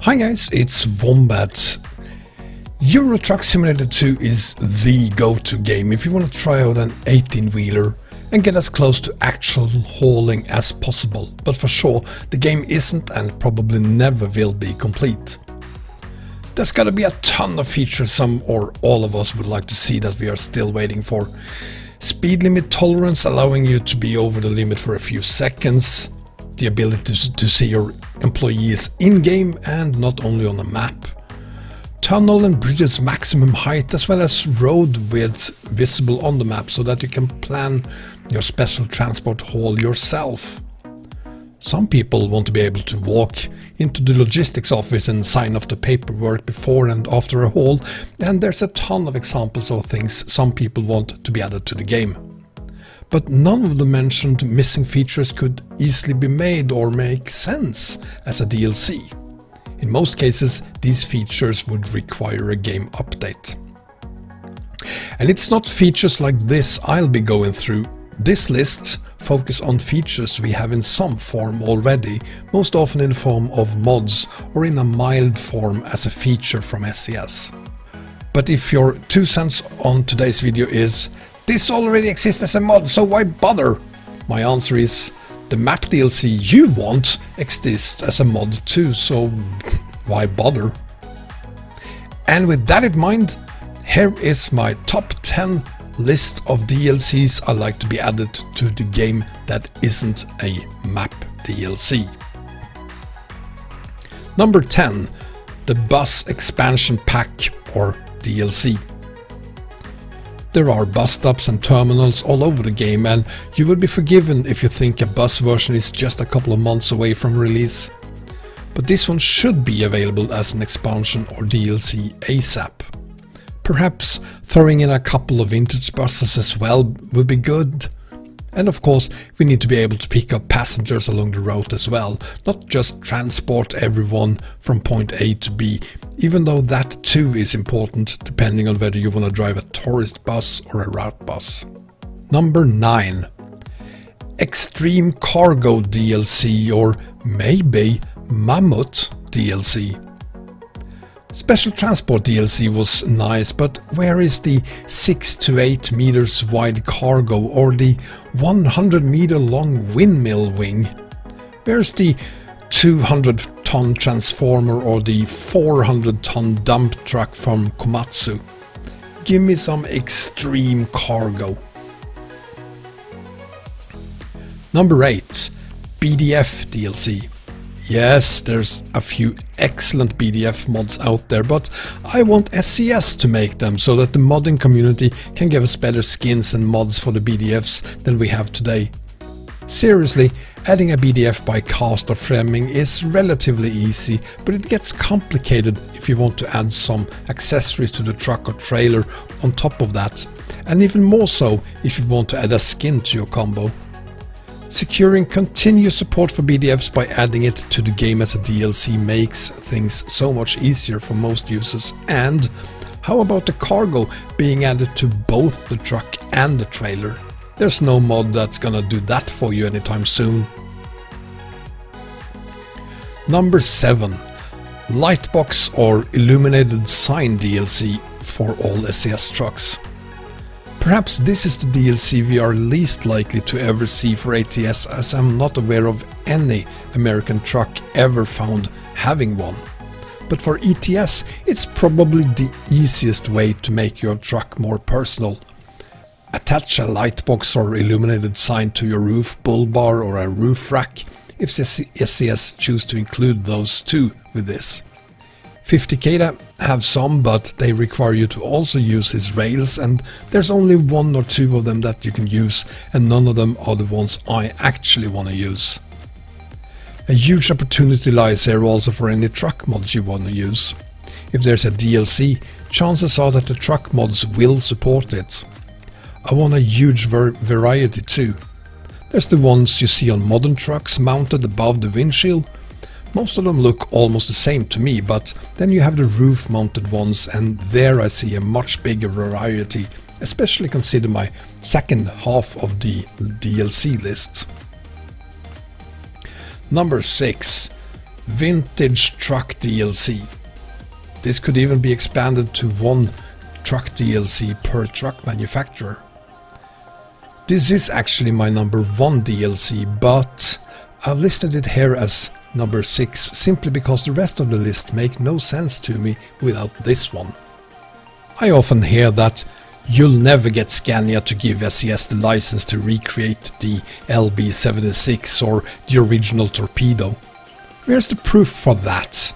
Hi guys, it's Wombat. Euro Truck Simulator 2 is the go-to game if you want to try out an 18-wheeler and get as close to actual hauling as possible, but for sure the game isn't and probably never will be complete. There's gotta be a ton of features some or all of us would like to see that we are still waiting for. Speed limit tolerance, allowing you to be over the limit for a few seconds. The ability to see your employees in-game and not only on a map. Tunnel and bridges maximum height as well as road width visible on the map so that you can plan your special transport haul yourself. Some people want to be able to walk into the logistics office and sign off the paperwork before and after a haul, and there's a ton of examples of things some people want to be added to the game. But none of the mentioned missing features could easily be made or make sense as a DLC. In most cases, these features would require a game update. And it's not features like this I'll be going through. This list focuses on features we have in some form already, most often in the form of mods or in a mild form as a feature from SCS. But if your 2 cents on today's video is, "This already exists as a mod, so why bother?" My answer is, the map DLC you want exists as a mod too, so why bother? And with that in mind, here is my top 10 list of DLCs I like to be added to the game that isn't a map DLC. Number 10, the Bus Expansion Pack or DLC. There are bus stops and terminals all over the game, and you will be forgiven if you think a bus version is just a couple of months away from release. But this one should be available as an expansion or DLC ASAP. Perhaps throwing in a couple of vintage buses as well would be good. And of course, we need to be able to pick up passengers along the route as well, not just transport everyone from point A to B, even though that too is important depending on whether you want to drive a tourist bus or a route bus. Number 9. Extreme Cargo DLC or maybe Mammoet DLC. Special Transport DLC was nice, but where is the 6 to 8 meters wide cargo or the 100 meter long windmill wing? Where's the 200-ton transformer or the 400-ton dump truck from Komatsu? Give me some extreme cargo. Number 8. BDF DLC. Yes, there's a few excellent BDF mods out there, but I want SCS to make them so that the modding community can give us better skins and mods for the BDFs than we have today. Seriously, adding a BDF by cast or framing is relatively easy, but it gets complicated if you want to add some accessories to the truck or trailer on top of that, and even more so if you want to add a skin to your combo. Securing continuous support for BDFs by adding it to the game as a DLC makes things so much easier for most users. And how about the cargo being added to both the truck and the trailer? There's no mod that's gonna do that for you anytime soon. Number 7. Lightbox or illuminated sign DLC for all SCS trucks. Perhaps this is the DLC we are least likely to ever see for ATS, as I'm not aware of any American truck ever found having one. But for ETS, it's probably the easiest way to make your truck more personal. Attach a lightbox or illuminated sign to your roof bull bar or a roof rack, if SCS choose to include those too with this. 50K have some, but they require you to also use his rails, and there's only 1 or 2 of them that you can use, and none of them are the ones I actually want to use. A huge opportunity lies here also for any truck mods you want to use. If there's a DLC, chances are that the truck mods will support it. I want a huge variety too. There's the ones you see on modern trucks mounted above the windshield. Most of them look almost the same to me, but then you have the roof mounted ones, and there I see a much bigger variety, especially consider my second half of the DLC list. Number 6. Vintage Truck DLC. This could even be expanded to one truck DLC per truck manufacturer. This is actually my number 1 DLC, but I've listed it here as number 6 simply because the rest of the list make no sense to me without this one. I often hear that you'll never get Scania to give SCS the license to recreate the LB76 or the original torpedo. Where's the proof for that?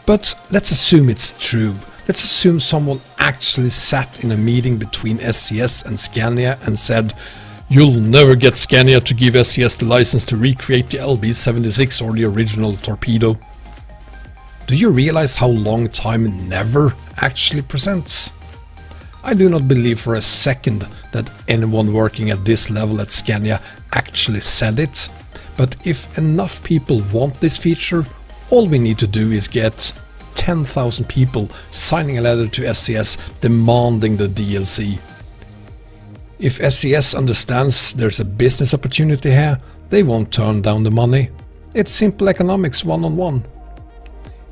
But let's assume it's true. Let's assume someone actually sat in a meeting between SCS and Scania and said, "You'll never get Scania to give SCS the license to recreate the LB76 or the original torpedo." Do you realize how long time never actually presents? I do not believe for a second that anyone working at this level at Scania actually said it, but if enough people want this feature, all we need to do is get 10,000 people signing a letter to SCS demanding the DLC. If SCS understands there's a business opportunity here, they won't turn down the money. It's simple economics one-on-one.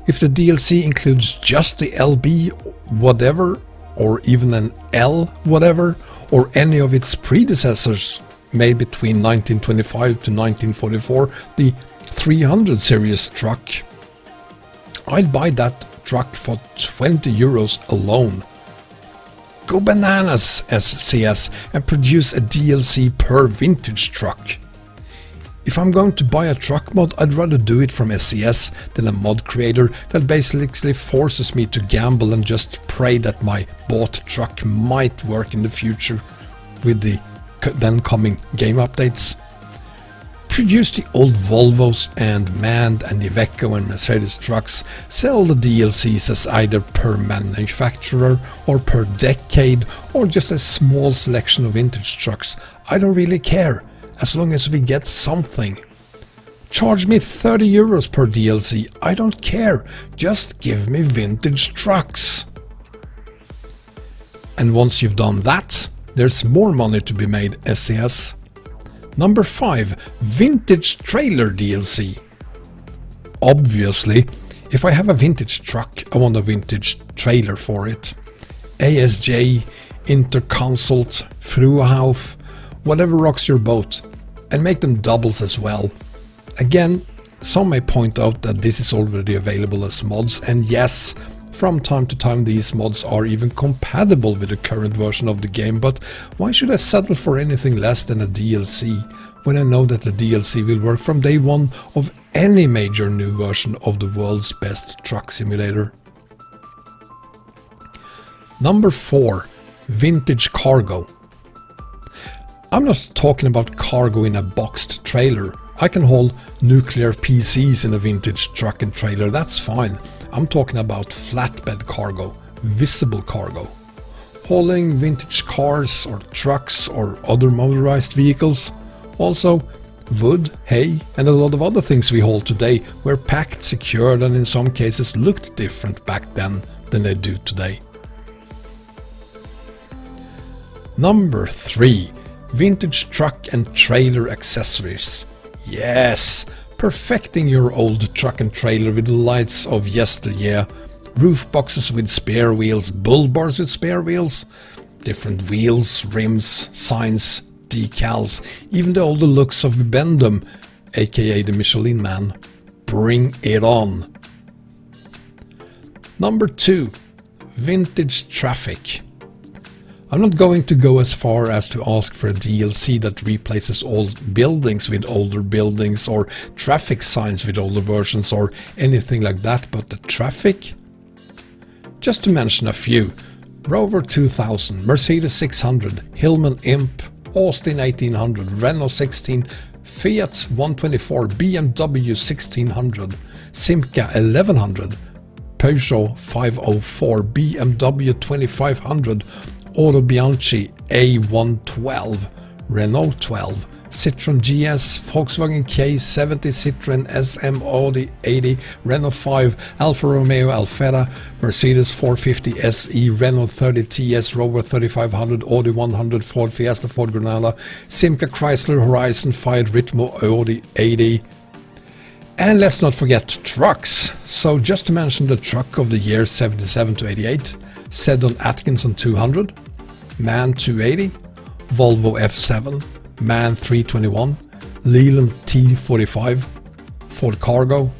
If the DLC includes just the LB whatever, or even an L whatever, or any of its predecessors made between 1925 to 1944, the 300 series truck, I'd buy that truck for 20 euros alone. Go bananas, SCS, and produce a DLC per vintage truck. If I'm going to buy a truck mod, I'd rather do it from SCS than a mod creator that basically forces me to gamble and just pray that my bought truck might work in the future with the then coming game updates. Produce the old Volvos and MAN and Iveco and Mercedes trucks, sell the DLCs as either per manufacturer or per decade or just a small selection of vintage trucks. I don't really care, as long as we get something. Charge me 30 euros per DLC, I don't care, just give me vintage trucks. And once you've done that, there's more money to be made, SCS. Number 5. Vintage Trailer DLC. Obviously, if I have a vintage truck, I want a vintage trailer for it. ASJ, Interconsult, Fruhauf, whatever rocks your boat, and make them doubles as well. Again, some may point out that this is already available as mods, and yes, from time to time these mods are even compatible with the current version of the game, but why should I settle for anything less than a DLC when I know that the DLC will work from day one of any major new version of the world's best truck simulator? Number 4. Vintage Cargo. I'm not talking about cargo in a boxed trailer. I can haul nuclear PCs in a vintage truck and trailer, that's fine. I'm talking about flatbed cargo, visible cargo. Hauling vintage cars or trucks or other motorized vehicles. Also, wood, hay and a lot of other things we haul today were packed, secured and in some cases looked different back then than they do today. Number 3. Vintage truck and trailer accessories. Yes! Perfecting your old truck and trailer with the lights of yesteryear, roof boxes with spare wheels, bull bars with spare wheels, different wheels, rims, signs, decals, even the older looks of Bendum, aka the Michelin Man. Bring it on! Number 2. Vintage traffic. I'm not going to go as far as to ask for a DLC that replaces old buildings with older buildings or traffic signs with older versions or anything like that, but the traffic? Just to mention a few: Rover 2000, Mercedes 600, Hillman Imp, Austin 1800, Renault 16, Fiat 124, BMW 1600, Simca 1100, Peugeot 504, BMW 2500, Auto Bianchi A112, Renault 12, Citroën GS, Volkswagen K70, Citroën SM, Audi 80, Renault 5, Alfa Romeo Alfetta, Mercedes 450 SE, Renault 30 TS, Rover 3500, Audi 100, Ford Fiesta, Ford Granada, Simca, Chrysler, Horizon, Fiat, Ritmo, Audi 80. And let's not forget trucks. So just to mention the truck of the year 77 to 88, Seddon Atkinson 200, MAN 280, Volvo F7, MAN 321, Leland T45, Ford Cargo,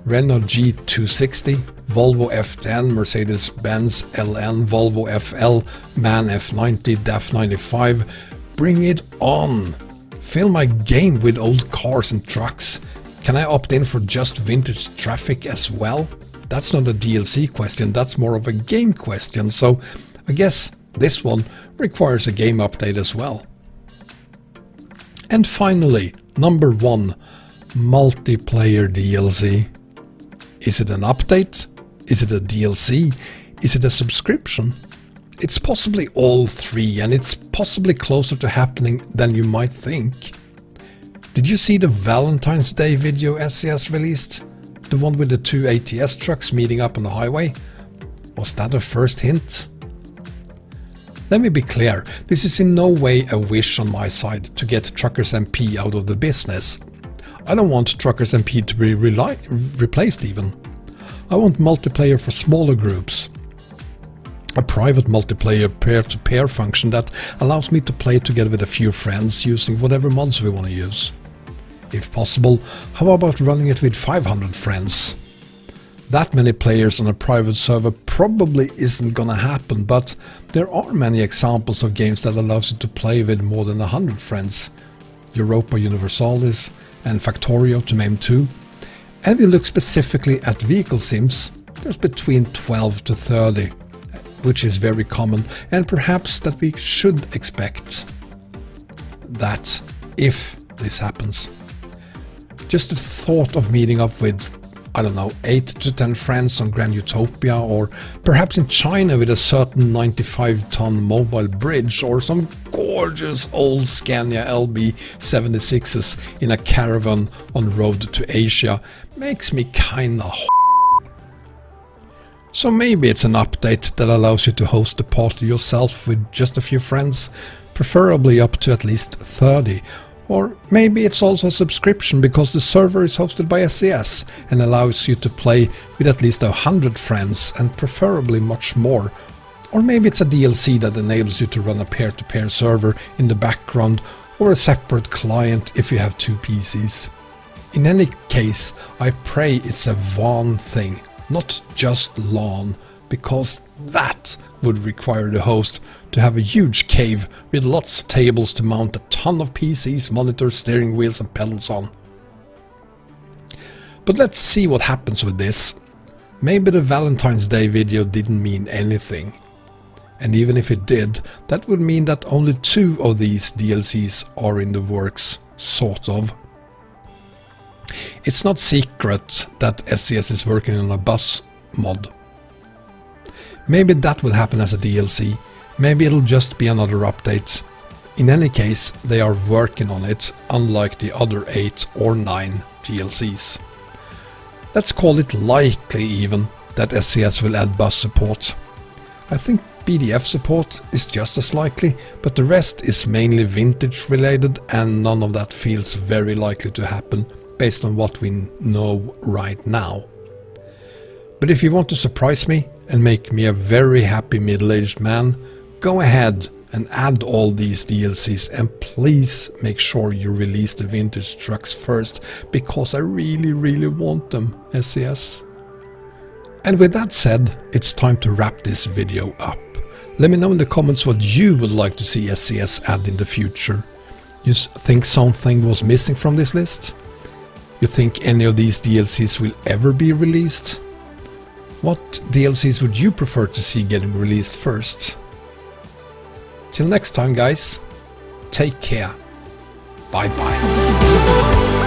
Renault G260, Volvo F10, Mercedes-Benz LN, Volvo FL, MAN F90, DAF 95. Bring it on! Fill my game with old cars and trucks. Can I opt in for just vintage traffic as well? That's not a DLC question, that's more of a game question, so I guess this one requires a game update as well. And finally, number 1, multiplayer DLC. Is it an update? Is it a DLC? Is it a subscription? It's possibly all three, and it's possibly closer to happening than you might think. Did you see the Valentine's Day video SCS released? The one with the 2 ATS trucks meeting up on the highway? Was that a first hint? Let me be clear, this is in no way a wish on my side to get Truckers MP out of the business. I don't want Truckers MP to be replaced even. I want multiplayer for smaller groups. A private multiplayer peer-to-peer function that allows me to play together with a few friends using whatever mods we want to use. If possible, how about running it with 500 friends? That many players on a private server probably isn't gonna happen, but there are many examples of games that allows you to play with more than 100 friends. Europa Universalis and Factorio to name 2. And if you look specifically at vehicle sims, there's between 12 to 30, which is very common, and perhaps that we should expect that if this happens. Just the thought of meeting up with, I don't know, 8 to 10 friends on Grand Utopia, or perhaps in China with a certain 95-ton mobile bridge, or some gorgeous old Scania LB76s in a caravan on road to Asia, makes me kinda So maybe it's an update that allows you to host the party yourself with just a few friends, preferably up to at least 30. Or maybe it's also a subscription because the server is hosted by SCS and allows you to play with at least 100 friends and preferably much more. Or maybe it's a DLC that enables you to run a peer-to-peer server in the background, or a separate client if you have 2 PCs. In any case, I pray it's a WAN thing, not just LAN, because that would require the host to have a huge cave with lots of tables to mount a ton of PCs, monitors, steering wheels and pedals on. But let's see what happens with this. Maybe the Valentine's Day video didn't mean anything. And even if it did, that would mean that only 2 of these DLCs are in the works, sort of. It's not secret that SCS is working on a bus mod. Maybe that will happen as a DLC, maybe it'll just be another update. In any case, they are working on it, unlike the other 8 or 9 DLCs. Let's call it likely even that SCS will add bus support. I think BDF support is just as likely, but the rest is mainly vintage related, and none of that feels very likely to happen based on what we know right now. But if you want to surprise me and make me a very happy middle-aged man, go ahead and add all these DLCs, and please make sure you release the vintage trucks first, because I really want them, SCS. And with that said, it's time to wrap this video up. Let me know in the comments what you would like to see SCS add in the future. You think something was missing from this list? You think any of these DLCs will ever be released? What DLCs would you prefer to see getting released first? Till next time guys, take care. Bye bye.